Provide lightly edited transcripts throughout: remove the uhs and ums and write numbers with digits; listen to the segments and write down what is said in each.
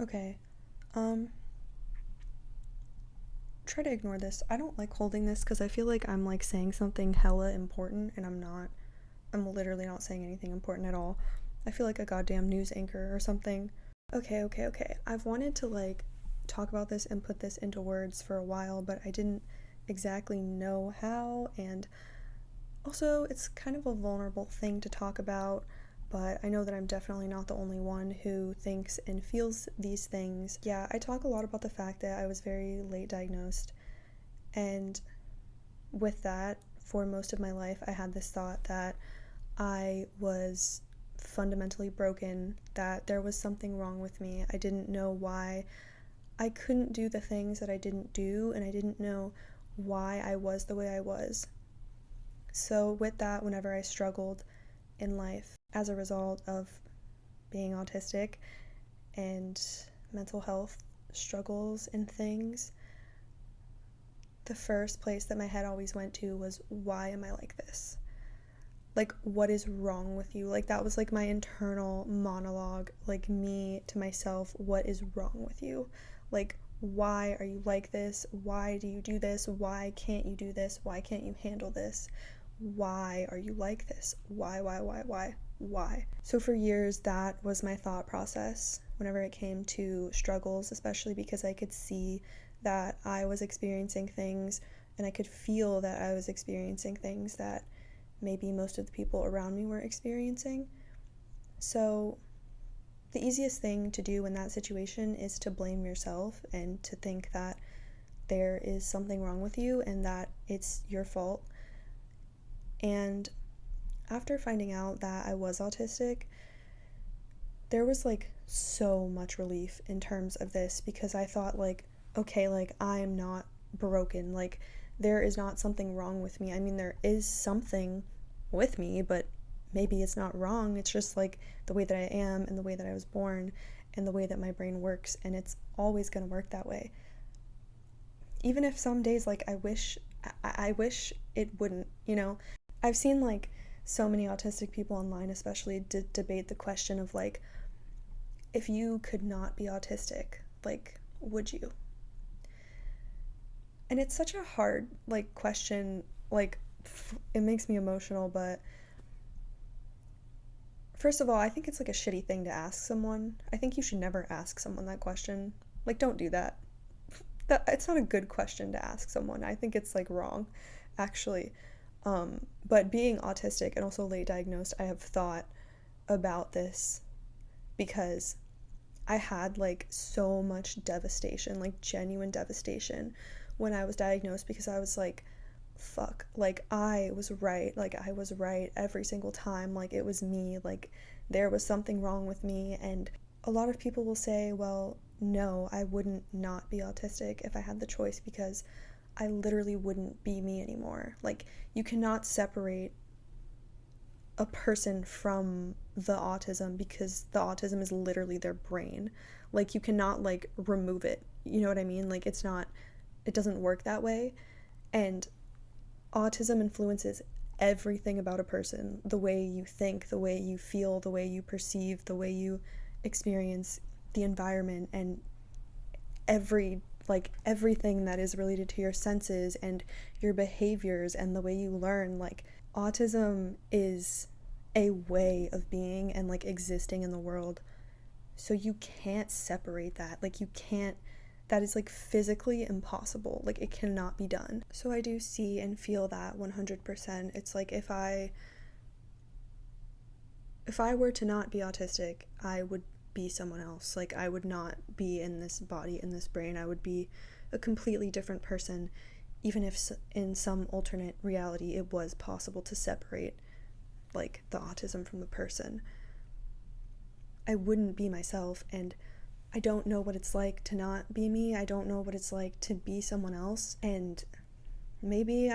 Okay. Um, Try to ignore this. I don't like holding this because I feel like I'm like saying something hella important and I'm not. I'm literally not saying anything important at all. I feel like a goddamn news anchor or something. Okay. I've wanted to like talk about this and put this into words for a while, but I didn't exactly know how, and also it's kind of a vulnerable thing to talk about, but I know that I'm definitely not the only one who thinks and feels these things. Yeah, I talk a lot about the fact that I was very late diagnosed, and with that, for most of my life, I had this thought that I was fundamentally broken, that there was something wrong with me. I didn't know why I couldn't do the things that I didn't do, and I didn't know why I was the way I was. So, with that, whenever I struggled in life as a result of being autistic and mental health struggles and things, the first place that my head always went to was, why am I like this? Like, what is wrong with you? Like, that was like my internal monologue, like me to myself, what is wrong with you? Like, why are you like this? Why do you do this? Why can't you do this? Why can't you handle this? Why are you like this? Why? So for years, that was my thought process whenever it came to struggles, especially because I could see that I was experiencing things and I could feel that I was experiencing things that maybe most of the people around me were experiencing. So the easiest thing to do in that situation is to blame yourself and to think that there is something wrong with you and that it's your fault. And after finding out that I was autistic, there was like so much relief in terms of this, because I thought like, okay, like I'm not broken. Like there is not something wrong with me. I mean, there is something with me, but maybe it's not wrong. It's just like the way that I am and the way that I was born and the way that my brain works, and it's always going to work that way. Even if some days like I wish it wouldn't, you know. I've seen like so many autistic people online especially debate the question of like, if you could not be autistic, like would you? And it's such a hard like question, like it makes me emotional, but first of all, I think it's like a shitty thing to ask someone. I think you should never ask someone that question. Like don't do that. It's not a good question to ask someone. I think it's like wrong actually. But being autistic and also late diagnosed, I have thought about this because I had like so much devastation, like genuine devastation when I was diagnosed, because I was like, fuck, like I was right. Like I was right every single time. Like it was me. Like there was something wrong with me. And a lot of people will say, well, no, I wouldn't not be autistic if I had the choice, because I literally wouldn't be me anymore. Like you cannot separate a person from the autism, because the autism is literally their brain. Like you cannot like remove it. You know what I mean? Like it doesn't work that way. And autism influences everything about a person: the way you think, the way you feel, the way you perceive, the way you experience the environment, and everything that is related to your senses and your behaviors and the way you learn. Like autism is a way of being and like existing in the world. So you can't separate that. Like you can't, that is like physically impossible. Like it cannot be done. So I do see and feel that 100%. It's like if I were to not be autistic, I would be someone else. Like I would not be in this body, in this brain. I would be a completely different person, even if in some alternate reality it was possible to separate like the autism from the person. I wouldn't be myself, and I don't know what it's like to not be me. I don't know what it's like to be someone else, and maybe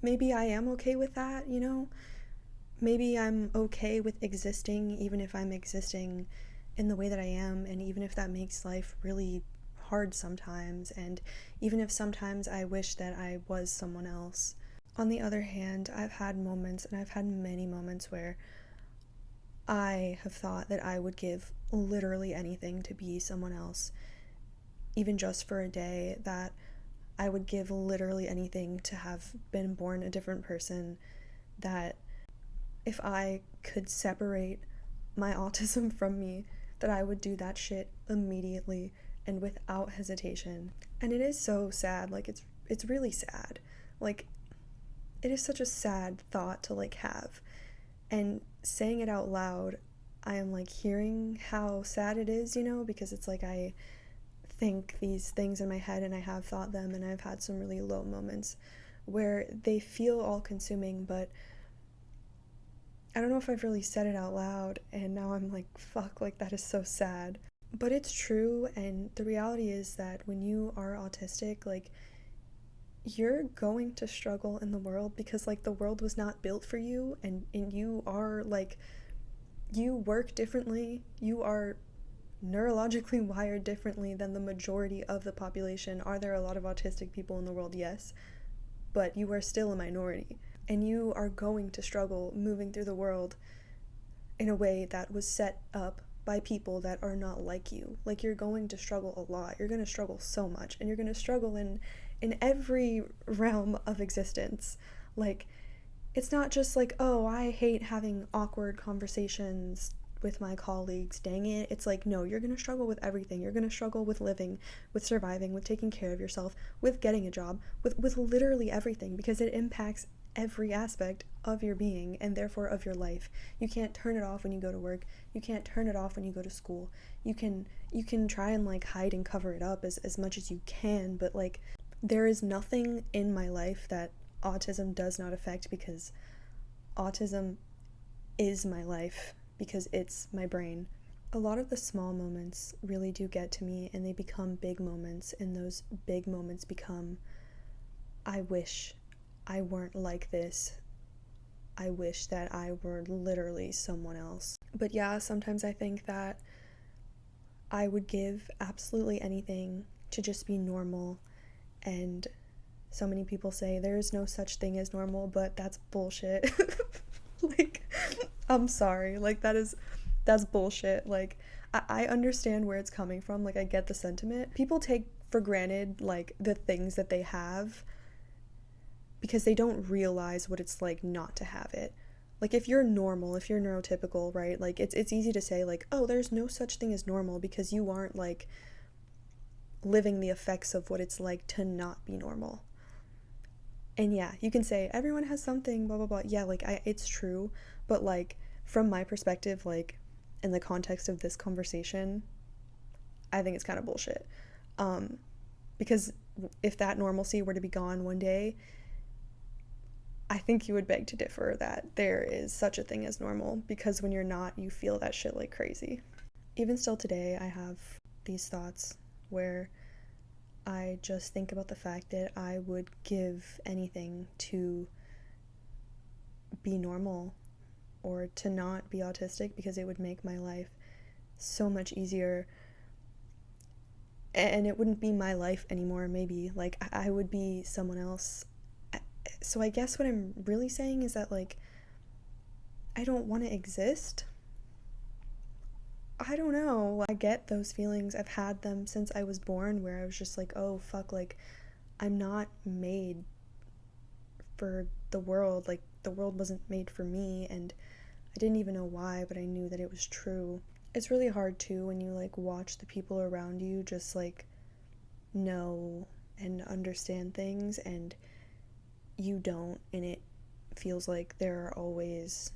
maybe I am okay with that, you know? Maybe I'm okay with existing, even if I'm existing in the way that I am, and even if that makes life really hard sometimes, and even if sometimes I wish that I was someone else. On the other hand, I've had moments, and I've had many moments, where I have thought that I would give literally anything to be someone else, even just for a day, that I would give literally anything to have been born a different person, that if I could separate my autism from me, that I would do that shit immediately and without hesitation. And it is so sad, like it's really sad. Like it is such a sad thought to like have. And saying it out loud, I am like hearing how sad it is, because it's like I think these things in my head and I have thought them, and I've had some really low moments where they feel all consuming, but I don't know if I've really said it out loud, and now I'm like, fuck, like that is so sad. But it's true, and the reality is that when you are autistic, like you're going to struggle in the world because like the world was not built for you, and you are like, you work differently, you are neurologically wired differently than the majority of the population. Are there a lot of autistic people in the world? Yes, but you are still a minority, and you are going to struggle moving through the world in a way that was set up by people that are not like you. Like you're going to struggle a lot. You're going to struggle so much, and you're going to struggle in every realm of existence. Like it's not just like, oh, I hate having awkward conversations with my colleagues, dang it. It's like, no, you're going to struggle with everything. You're going to struggle with living, with surviving, with taking care of yourself, with getting a job, with literally everything, because it impacts every aspect of your being and therefore of your life. You can't turn it off when you go to work. You can't turn it off when you go to school. You can try and like hide and cover it up as much as you can, but like there is nothing in my life that autism does not affect, because autism is my life, because it's my brain. A lot of the small moments really do get to me, and they become big moments, and those big moments become, I wish I weren't like this. I wish that I were literally someone else. But yeah, sometimes I think that I would give absolutely anything to just be normal, and so many people say there's no such thing as normal, but that's bullshit. Like, I'm sorry, like that's bullshit. Like I understand where it's coming from, like I get the sentiment. People take for granted like the things that they have because they don't realize what it's like not to have it. Like if you're normal, if you're neurotypical, right, like it's easy to say like, oh, there's no such thing as normal, because you aren't like living the effects of what it's like to not be normal. And yeah, you can say everyone has something, blah blah blah. Yeah, like it's true, but like from my perspective, like in the context of this conversation, I think it's kind of bullshit. Because if that normalcy were to be gone one day, I think you would beg to differ that there is such a thing as normal, because when you're not, you feel that shit like crazy. Even still today, I have these thoughts where I just think about the fact that I would give anything to be normal or to not be autistic, because it would make my life so much easier, and it wouldn't be my life anymore. Maybe like I would be someone else. So I guess what I'm really saying is that like I don't want to exist. I don't know. I get those feelings. I've had them since I was born, where I was just like, oh fuck, like I'm not made for the world. Like the world wasn't made for me, and I didn't even know why, but I knew that it was true. It's really hard too when you like watch the people around you just like know and understand things, and you don't, and it feels like there are always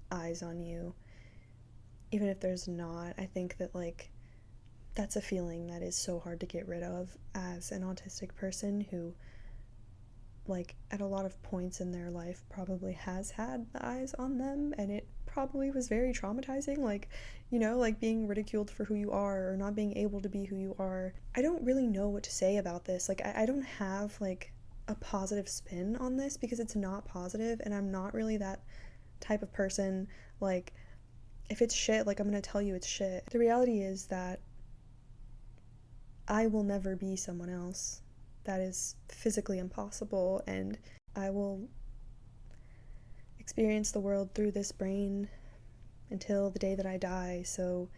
eyes on you, even if there's not. I think that like that's a feeling that is so hard to get rid of as an autistic person who like at a lot of points in their life probably has had the eyes on them, and it probably was very traumatizing, like, like being ridiculed for who you are or not being able to be who you are. I don't really know what to say about this. Like I don't have like a positive spin on this, because it's not positive, and I'm not really that type of person. Like if it's shit, like I'm gonna tell you it's shit. The reality is that I will never be someone else. That is physically impossible, and I will experience the world through this brain until the day that I die. So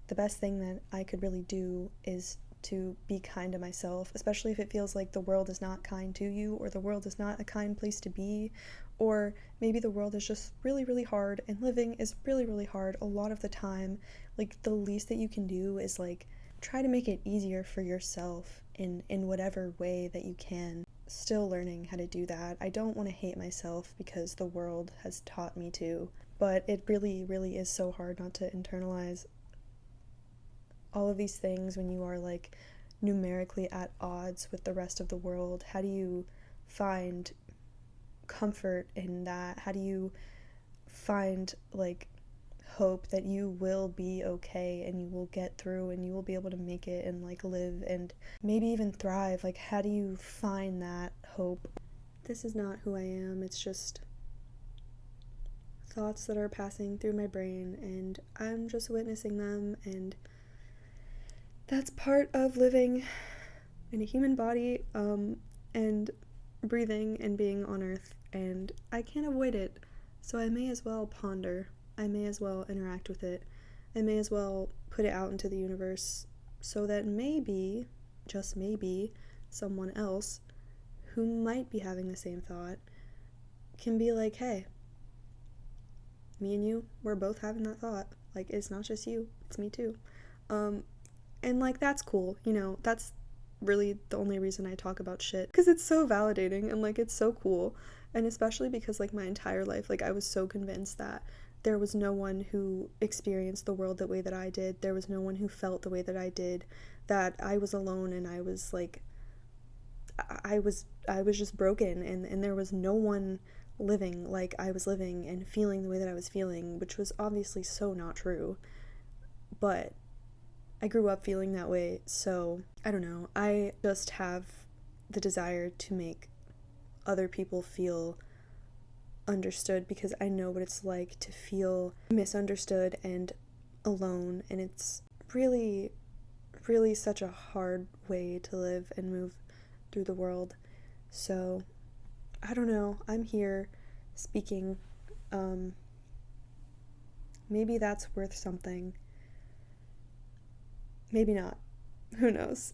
the best thing that I could really do is to be kind to myself, especially if it feels like the world is not kind to you, or the world is not a kind place to be, or maybe the world is just really, really hard and living is really, really hard a lot of the time. Like, the least that you can do is like try to make it easier for yourself in whatever way that you can. Still learning how to do that. I don't want to hate myself because the world has taught me to, but it really, really is so hard not to internalize all of these things when you are like numerically at odds with the rest of the world. How do you find comfort in that? How do you find like hope that you will be okay and you will get through and you will be able to make it and like live and maybe even thrive? Like, how do you find that hope? This is not who I am. It's just thoughts that are passing through my brain and I'm just witnessing them, and that's part of living in a human body and breathing and being on Earth, and I can't avoid it. So I may as well ponder. I may as well interact with it. I may as well put it out into the universe so that maybe, just maybe, someone else who might be having the same thought can be like, hey, me and you, we're both having that thought. Like, it's not just you, it's me too. And like, that's cool, you know, that's really the only reason I talk about shit, because it's so validating and like it's so cool. And especially because like my entire life, like I was so convinced that there was no one who experienced the world the way that I did. There was no one who felt the way that I did, that I was alone and I was like, I was just broken, and there was no one living like I was living and feeling the way that I was feeling, which was obviously so not true. But I grew up feeling that way, so I don't know. I just have the desire to make other people feel understood, because I know what it's like to feel misunderstood and alone, and it's really, really such a hard way to live and move through the world. So I don't know. I'm here speaking. Maybe that's worth something. Maybe not. Who knows?